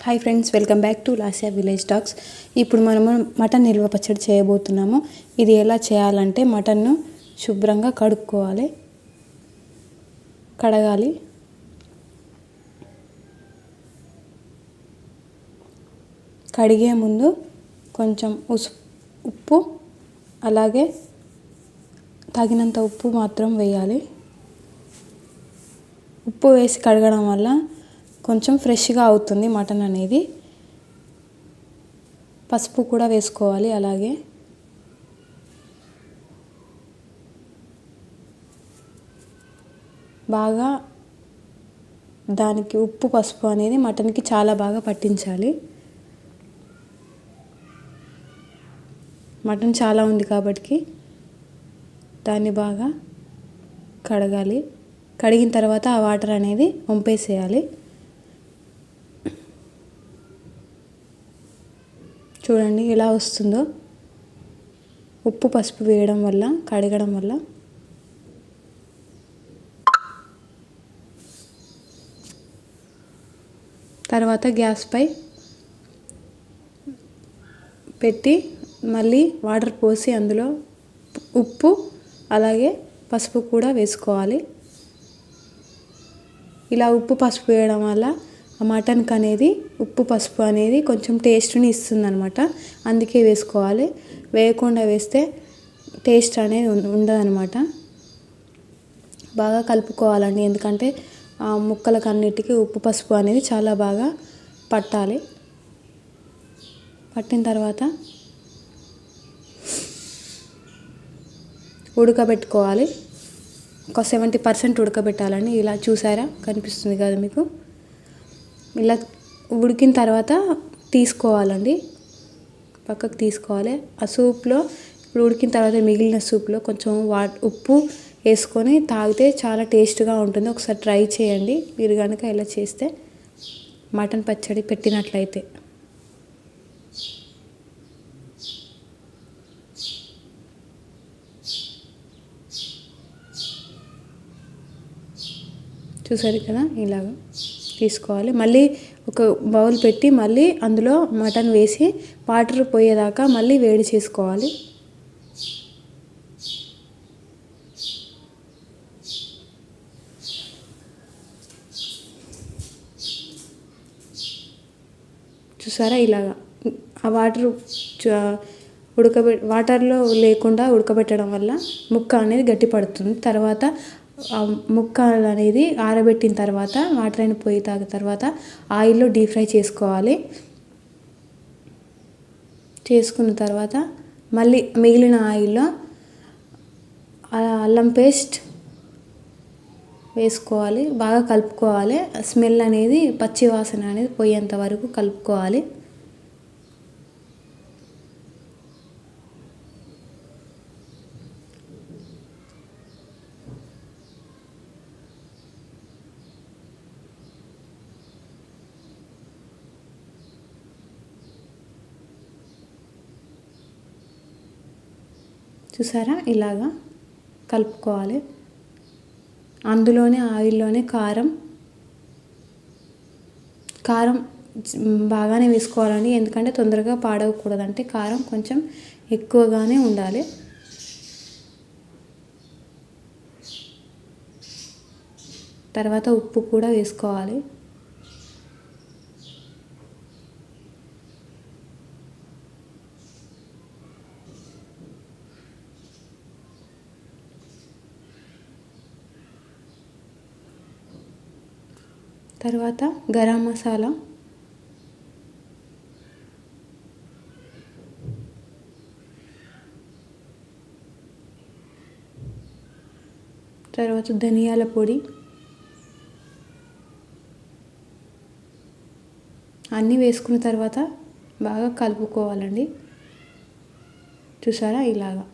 Hi friends, welcome back to Lasya village talks. ఇప్పుడు మనము mutton నిల్వ పచ్చడి చేయబోతున్నాము. ఇది ఎలా చేయాలంటే మటన్ను శుభ్రంగా కడగాలి. కడిగే ముందు కొంచెం ఉప్పు అలాగే తగినంత ఉప్పు మాత్రం వేయాలి. ఉప్పు వేసి కడగడం వల్ల కొంచెం ఫ్రెష్గా అవుతుంది మటన్ అనేది. పసుపు కూడా వేసుకోవాలి. అలాగే బాగా దానికి ఉప్పు పసుపు అనేది మటన్కి చాలా బాగా పట్టించాలి. మటన్ చాలా ఉంది కాబట్టి దాన్ని బాగా కడగాలి. కడిగిన తర్వాత ఆ వాటర్ అనేది వంపేసేయాలి. చూడండి ఎలా వస్తుందో, ఉప్పు పసుపు వేయడం వల్ల, కడగడం వల్ల. తర్వాత గ్యాస్పై పెట్టి మళ్ళీ వాటర్ పోసి అందులో ఉప్పు అలాగే పసుపు కూడా వేసుకోవాలి. ఇలా ఉప్పు పసుపు వేయడం వల్ల ఆ మటన్కి అనేది ఉప్పు పసుపు అనేది కొంచెం టేస్ట్ని ఇస్తుంది అన్నమాట. అందుకే వేసుకోవాలి. వేయకుండా వేస్తే టేస్ట్ అనేది ఉండదన్నమాట. బాగా కలుపుకోవాలండి, ఎందుకంటే ఆ ముక్కలకు అన్నిటికీ ఉప్పు పసుపు అనేది చాలా బాగా పట్టాలి. పట్టిన తర్వాత ఉడకబెట్టుకోవాలి. ఒక 70% ఉడకబెట్టాలని. ఇలా చూసారా, కనిపిస్తుంది కదా మీకు. ఇలా ఉడికిన తర్వాత తీసుకోవాలండి, పక్కకు తీసుకోవాలి. ఆ సూప్లో ఇప్పుడు ఉడికిన తర్వాత మిగిలిన సూప్లో కొంచెం ఉప్పు వేసుకొని తాగితే చాలా టేస్ట్గా ఉంటుంది. ఒకసారి ట్రై చేయండి మీరు కనుక ఇలా చేస్తే, మటన్ పచ్చడి పెట్టినట్లయితే. చూసారు కదా, ఇలాగ తీసుకోవాలి. మళ్ళీ ఒక బౌల్ పెట్టి మళ్ళీ అందులో మటన్ వేసి వాటర్ పోయేదాకా మళ్ళీ వేడి చేసుకోవాలి. చూసారా, ఇలాగా ఆ వాటర్లో లేకుండా ఉడకబెట్టడం వల్ల ముక్క అనేది గట్టిపడుతుంది. తర్వాత ఆ ముక్క అనేది ఆరబెట్టిన తర్వాత వాటర్ అయిన పోయి తర్వాత ఆయిల్లో డీప్ ఫ్రై చేసుకోవాలి. చేసుకున్న తర్వాత మళ్ళీ మిగిలిన ఆయిల్లో అల్లం పేస్ట్ వేసుకోవాలి. బాగా కలుపుకోవాలి. స్మెల్ అనేది, పచ్చి వాసన అనేది పోయేంత వరకు కలుపుకోవాలి. చూసారా, ఇలాగా కలుపుకోవాలి. అందులోనే ఆయిల్లోనే కారం బాగానే వేసుకోవాలండి, ఎందుకంటే తొందరగా పాడవకూడదంటే కారం కొంచెం ఎక్కువగానే ఉండాలి. తర్వాత ఉప్పు కూడా వేసుకోవాలి. తర్వాత గరం మసాలా, తర్వాత ధనియాల పొడి అన్నీ వేసుకున్న తర్వాత బాగా కలుపుకోవాలండి. చూసారా, ఇలాగా.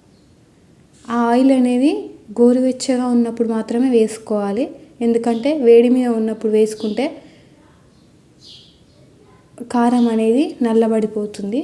ఆ ఆయిల్ అనేది గోరువెచ్చగా ఉన్నప్పుడు మాత్రమే వేసుకోవాలి, ఎందుకంటే వేడి మీద ఉన్నప్పుడు వేసుకుంటే కారం అనేది నల్లబడిపోతుంది.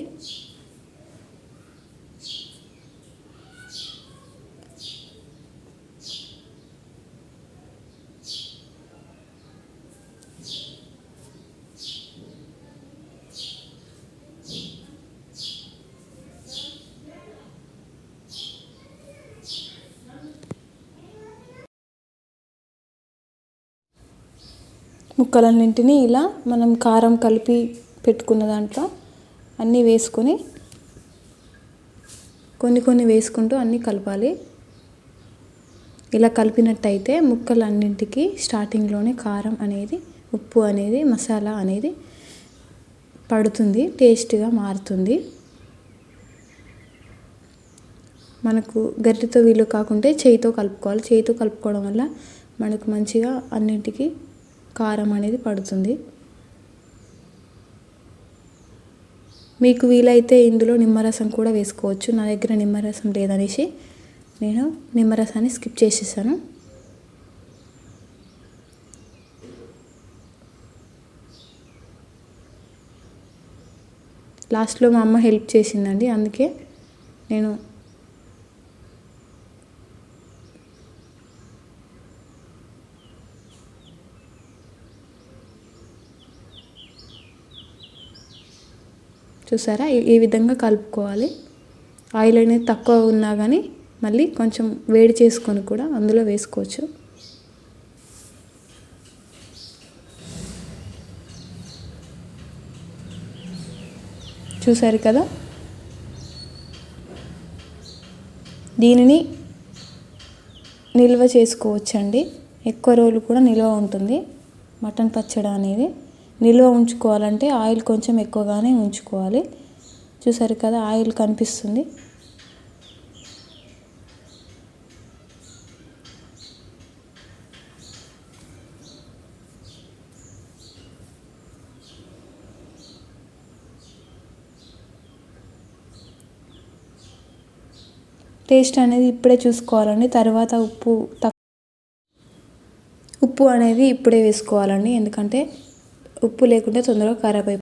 ముక్కలన్నింటినీ ఇలా మనం కారం కలిపి పెట్టుకున్న దాంట్లో అన్నీ వేసుకొని కొన్ని వేసుకుంటూ అన్నీ కలపాలి. ఇలా కలిపినట్టయితే ముక్కలన్నింటికి స్టార్టింగ్లోనే కారం అనేది, ఉప్పు అనేది, మసాలా అనేది పడుతుంది, టేస్ట్గా మారుతుంది. మనకు గరిటెతో వీలు కాకుంటే చేయితో కలుపుకోవాలి. చేయితో కలుపుకోవడం వల్ల మనకు మంచిగా అన్నింటికి కారం అనేది పడుతుంది. మీకు వీలైతే ఇందులో నిమ్మరసం కూడా వేసుకోవచ్చు. నా దగ్గర నిమ్మరసం లేదనేసి నేను నిమ్మరసాన్ని స్కిప్ చేసేసాను. లాస్ట్లో మా అమ్మ హెల్ప్ చేసిందండి, అందుకే నేను చూసారా ఈ విధంగా కలుపుకోవాలి. ఆయిల్ అనేది తక్కువ ఉన్నా కానీ మళ్ళీ కొంచెం వేడి చేసుకొని కూడా అందులో వేసుకోవచ్చు. చూసారు కదా, దీనిని నిల్వ చేసుకోవచ్చండి. ఎక్కువ రోజులు కూడా నిల్వ ఉంటుంది. మటన్ పచ్చడి అనేది నిల్వ ఉంచుకోవాలంటే ఆయిల్ కొంచెం ఎక్కువగానే ఉంచుకోవాలి. చూసారు కదా, ఆయిల్ కనిపిస్తుంది. టేస్ట్ అనేది ఇప్పుడే చూసుకోవాలండి. తర్వాత ఉప్పు అనేది ఇప్పుడే వేసుకోవాలండి, ఎందుకంటే ఉప్పు లేకుంటే తొందరగా ఖరాబ్ అయిపోతుంది.